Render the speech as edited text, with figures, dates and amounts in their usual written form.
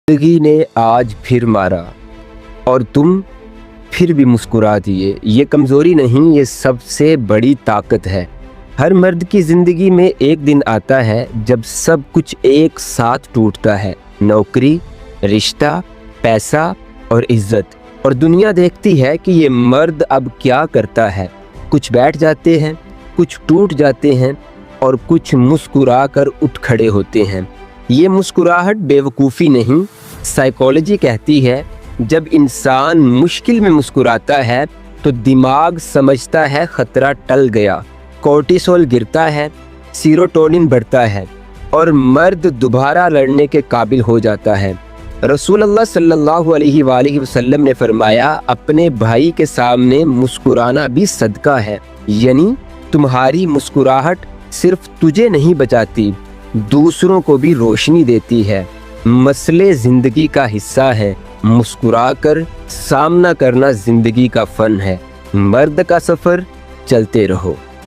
जिंदगी ने आज फिर मारा और तुम फिर भी मुस्कुरा दिए। ये कमज़ोरी नहीं, ये सबसे बड़ी ताकत है। हर मर्द की ज़िंदगी में एक दिन आता है जब सब कुछ एक साथ टूटता है। नौकरी, रिश्ता, पैसा और इज्जत। और दुनिया देखती है कि ये मर्द अब क्या करता है। कुछ बैठ जाते हैं, कुछ टूट जाते हैं और कुछ मुस्कुरा कर उठ खड़े होते हैं। ये मुस्कुराहट बेवकूफ़ी नहीं, साइकोलॉजी कहती है जब इंसान मुश्किल में मुस्कुराता है तो दिमाग समझता है खतरा टल गया, कोर्टिसोल गिरता है, सीरोटोनिन बढ़ता है और मर्द दोबारा लड़ने के काबिल हो जाता है। रसूलुल्लाह सल्लल्लाहु अलैहि वसल्लम ने फरमाया, अपने भाई के सामने मुस्कुराना भी सदका है। यानी तुम्हारी मुस्कुराहट सिर्फ तुझे नहीं बचाती, दूसरों को भी रोशनी देती है। मसले जिंदगी का हिस्सा है, मुस्कुराकर सामना करना जिंदगी का फन है। मर्द का सफ़र चलते रहो।